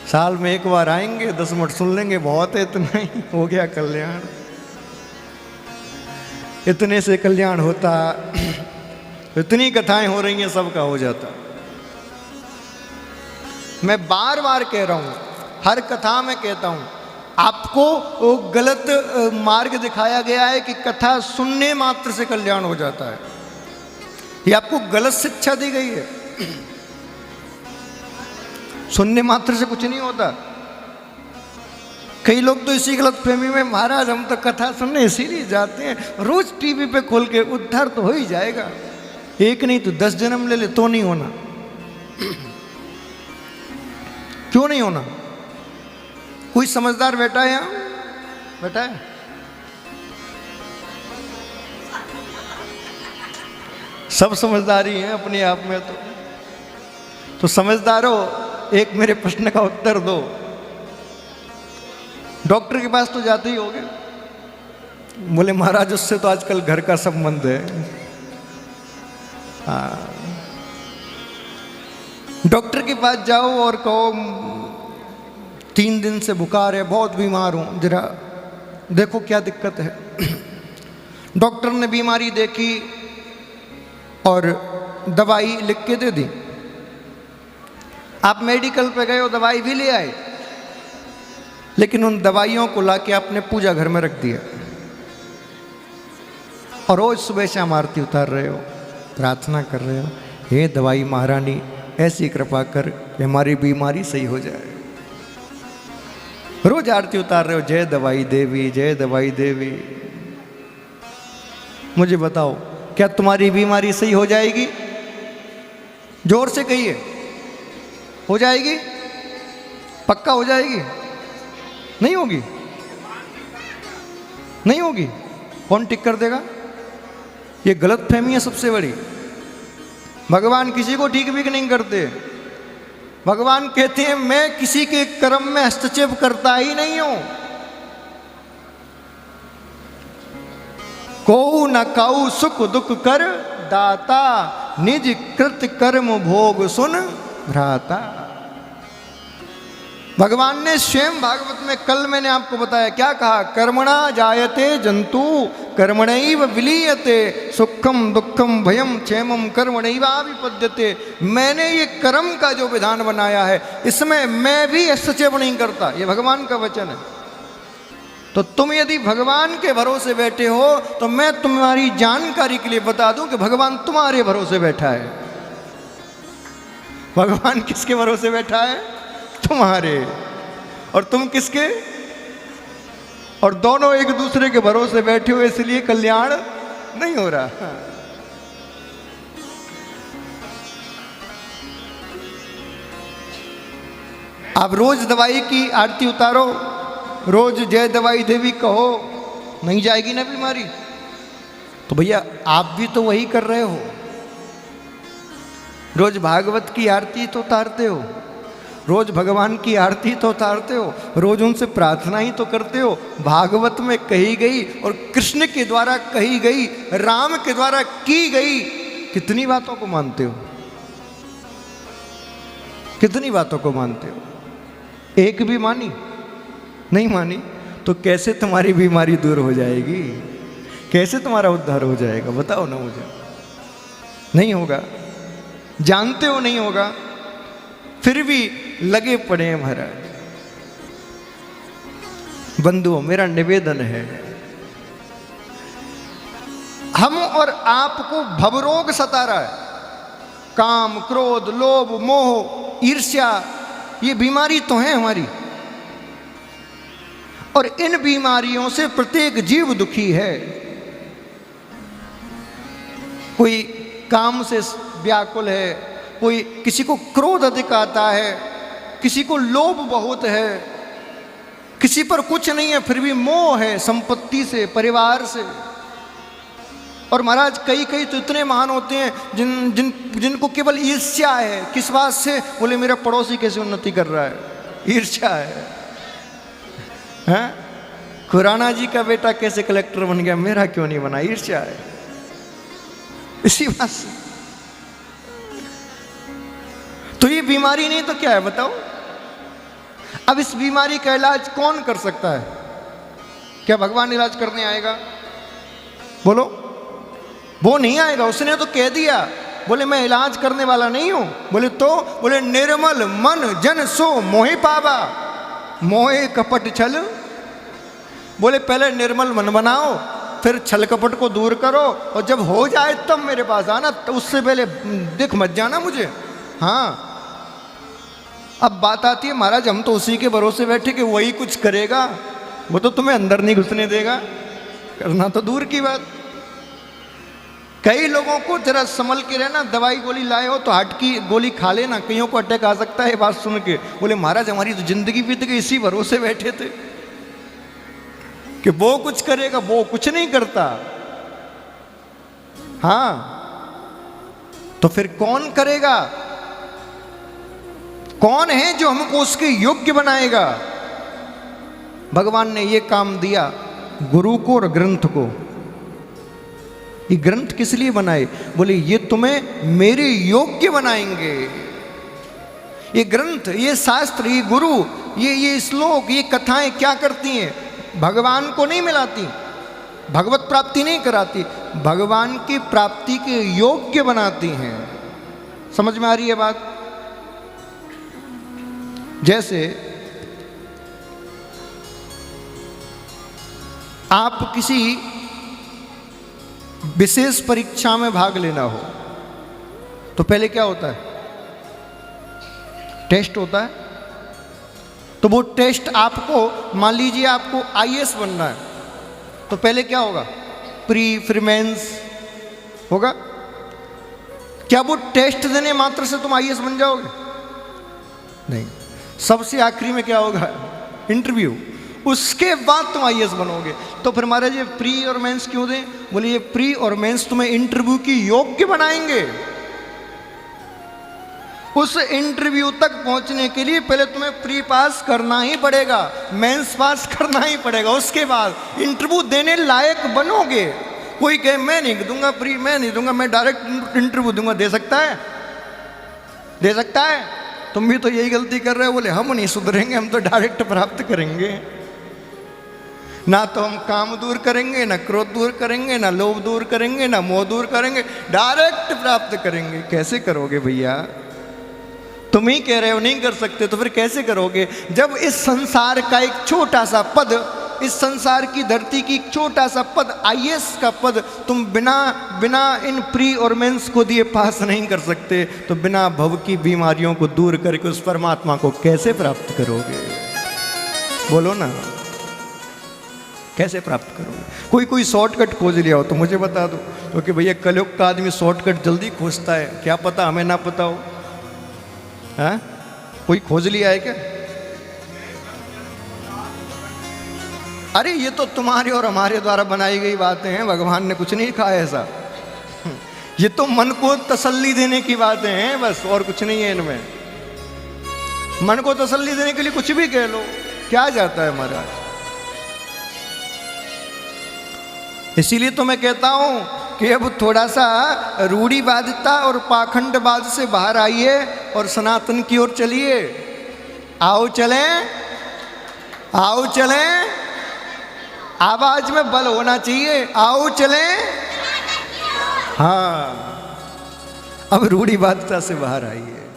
साल में एक बार आएंगे, 10 मिनट सुन लेंगे, बहुत है, इतना ही हो गया कल्याण। इतने से कल्याण होता, इतनी कथाएं हो रही हैं, सबका हो जाता। मैं बार बार कह रहा हूं, हर कथा में कहता हूं, आपको वो गलत मार्ग दिखाया गया है कि कथा सुनने मात्र से कल्याण हो जाता है। ये आपको गलत शिक्षा दी गई है। सुनने मात्र से कुछ नहीं होता। कई लोग तो इसी गलत फहमी में, महाराज हम तो कथा सुनने इसीलिए जाते हैं, रोज टीवी पे खोल के, उद्धार तो हो ही जाएगा, एक नहीं तो 10 जन्म ले ले तो नहीं होना। क्यों नहीं होना? कोई समझदार बैठा है यहां? बैठा है? सब समझदारी हैं अपने आप में। तो समझदारो, एक मेरे प्रश्न का उत्तर दो। डॉक्टर के पास तो जाते ही होगे। बोले महाराज उससे तो आजकल घर का संबंध है। डॉक्टर के पास जाओ और कहो 3 दिन से बुखार है, बहुत बीमार हूं, जरा देखो क्या दिक्कत है। डॉक्टर ने बीमारी देखी और दवाई लिख के दे दी। आप मेडिकल पे गए हो, दवाई भी ले आए, लेकिन उन दवाइयों को लाके आपने पूजा घर में रख दिया और रोज सुबह शाम आरती उतार रहे हो, प्रार्थना कर रहे हो, हे दवाई महारानी ऐसी कृपा कर कि हमारी बीमारी सही हो जाए। रोज आरती उतार रहे हो, जय दवाई देवी, जय दवाई देवी। मुझे बताओ, क्या तुम्हारी बीमारी सही हो जाएगी? जोर से कहिए, हो जाएगी? पक्का हो जाएगी? नहीं होगी? नहीं होगी? कौन टिक कर देगा? ये गलत फहमी है सबसे बड़ी। भगवान किसी को ठीक भी नहीं करते। भगवान कहते हैं मैं किसी के कर्म में हस्तक्षेप करता ही नहीं हूं। को न काऊ सुख दुख कर दाता, निज कृत कर्म भोग सुन भ्राता। भगवान ने स्वयं भागवत में, कल मैंने आपको बताया क्या कहा, कर्मणा जायते जंतु कर्मणैव विलीयते, सुखम दुखम भयम क्षेमम कर्मणैवाभिपद्यते। मैंने ये कर्म का जो विधान बनाया है, इसमें मैं भी हस्तक्षेप नहीं करता। ये भगवान का वचन है। तो तुम यदि भगवान के भरोसे बैठे हो तो मैं तुम्हारी जानकारी के लिए बता दूं कि भगवान तुम्हारे भरोसे बैठा है। भगवान किसके भरोसे बैठा है? तुम्हारे। और तुम किसके? और दोनों एक दूसरे के भरोसे बैठे हो, इसलिए कल्याण नहीं हो रहा। आप रोज दवाई की आरती उतारो, रोज जय दवाई देवी कहो, नहीं जाएगी ना बीमारी? तो भैया आप भी तो वही कर रहे हो। रोज भागवत की आरती तो उतारते हो, रोज भगवान की आरती तो उतारते हो, रोज उनसे प्रार्थना ही तो करते हो। भागवत में कही गई और कृष्ण के द्वारा कही गई, राम के द्वारा की गई कितनी बातों को मानते हो? कितनी बातों को मानते हो? एक भी मानी? नहीं मानी तो कैसे तुम्हारी बीमारी दूर हो जाएगी? कैसे तुम्हारा उद्धार हो जाएगा? बताओ ना मुझे। नहीं होगा, जानते हो नहीं होगा, फिर भी लगे पड़े हैं। महाराज बंधुओं, मेरा निवेदन है, हम और आपको भवरोग सता रहा है। काम, क्रोध, लोभ, मोह, ईर्ष्या, ये बीमारी तो है हमारी। और इन बीमारियों से प्रत्येक जीव दुखी है। कोई काम से व्याकुल है, कोई, किसी को क्रोध अधिक आता है, किसी को लोभ बहुत है, किसी पर कुछ नहीं है फिर भी मोह है, संपत्ति से, परिवार से। और महाराज कई कई तो इतने महान होते हैं जिनको केवल ईर्ष्या है। किस बात से? बोले मेरा पड़ोसी कैसे उन्नति कर रहा है, ईर्ष्या है। हैं? खुराना जी का बेटा कैसे कलेक्टर बन गया, मेरा क्यों नहीं बना, ईर्ष्या है। इसी बात से। तो ये बीमारी नहीं तो क्या है बताओ? अब इस बीमारी का इलाज कौन कर सकता है? क्या भगवान इलाज करने आएगा? बोलो, वो नहीं आएगा। उसने तो कह दिया, बोले मैं इलाज करने वाला नहीं हूं। बोले तो, बोले निर्मल मन जन सो मोहि पावा, मोहे कपट छल। बोले पहले निर्मल मन बनाओ, फिर छल कपट को दूर करो, और जब हो जाए तब मेरे पास आना, तो उससे पहले दिख मत जाना मुझे। हाँ, अब बात आती है महाराज हम तो उसी के भरोसे बैठे कि वही कुछ करेगा, वो तो तुम्हें अंदर नहीं घुसने देगा, करना तो दूर की बात। कई लोगों को जरा संभल के रहना, दवाई गोली लाए हो तो हार्ट की गोली खा लेना, कईयों को अटैक आ सकता है। बात सुन के बोले महाराज हमारी तो जिंदगी बीत गई, इसी भरोसे बैठे थे कि वो कुछ करेगा, वो कुछ नहीं करता। हाँ, तो फिर कौन करेगा? कौन है जो हमको उसके योग्य बनाएगा? भगवान ने ये काम दिया गुरु को और ग्रंथ को। ये ग्रंथ किस लिए बनाए? बोले ये तुम्हें मेरे योग्य बनाएंगे। ये ग्रंथ, ये शास्त्र, ये गुरु, ये श्लोक, ये कथाएं क्या करती हैं? भगवान को नहीं मिलाती, भगवत प्राप्ति नहीं कराती, भगवान की प्राप्ति के योग्य बनाती हैं। समझ में आ रही है बात? जैसे आप किसी विशेष परीक्षा में भाग लेना हो तो पहले क्या होता है? टेस्ट होता है। तो वो टेस्ट आपको, मान लीजिए आपको आईएएस बनना है, तो पहले क्या होगा? प्री फिर मेंस होगा। क्या वो टेस्ट देने मात्र से तुम आईएएस बन जाओगे? नहीं, सबसे आखिरी में क्या होगा? इंटरव्यू, उसके बाद तुम आईएएस बनोगे। तो फिर महाराज ये प्री और मेंस क्यों दें? बोले ये प्री और मेंस तुम्हें इंटरव्यू की योग्य बनाएंगे। उस इंटरव्यू तक पहुंचने के लिए पहले तुम्हें प्री पास करना ही पड़ेगा, मेंस पास करना ही पड़ेगा, उसके बाद इंटरव्यू देने लायक बनोगे। कोई कहे मैं नहीं दूंगा प्री, मैं नहीं दूंगा, मैं डायरेक्ट इंटरव्यू दूंगा, दे सकता है? दे सकता है? तुम भी तो यही गलती कर रहे हो। बोले हम नहीं सुधरेंगे, हम तो डायरेक्ट प्राप्त करेंगे। ना तो हम काम दूर करेंगे, ना क्रोध दूर करेंगे, ना लोभ दूर करेंगे, ना मोह दूर करेंगे, डायरेक्ट प्राप्त करेंगे। कैसे करोगे भैया? तुम ही कह रहे हो नहीं कर सकते, तो फिर कैसे करोगे? जब इस संसार का एक छोटा सा पद, इस संसार की धरती की एक छोटा सा पद, आईएएस का पद, तुम बिना इन प्री और मेंस को दिए पास नहीं कर सकते, तो बिना भव की बीमारियों को दूर करके उस परमात्मा को कैसे प्राप्त करोगे? बोलो ना, कैसे प्राप्त करोगे? कोई शॉर्टकट खोज लिया हो तो मुझे बता दो, क्योंकि भैया कलयुग का आदमी शॉर्टकट जल्दी खोजता है। क्या पता हमें ना पता हो। हाँ, कोई खोज लिया है क्या? अरे ये तो तुम्हारे और हमारे द्वारा बनाई गई बातें हैं, भगवान ने कुछ नहीं कहा ऐसा। ये तो मन को तसल्ली देने की बातें हैं बस, और कुछ नहीं है इनमें। मन को तसल्ली देने के लिए कुछ भी कह लो, क्या जाता है महाराज? इसीलिए तो मैं कहता हूं कि अब थोड़ा सा रूढ़िवादिता और पाखंडवाद से बाहर आइए और सनातन की ओर चलिए। आओ चलें, आओ चलें, आवाज में बल होना चाहिए। आओ चलें। हाँ, अब रूढ़िवादिता से बाहर आइए।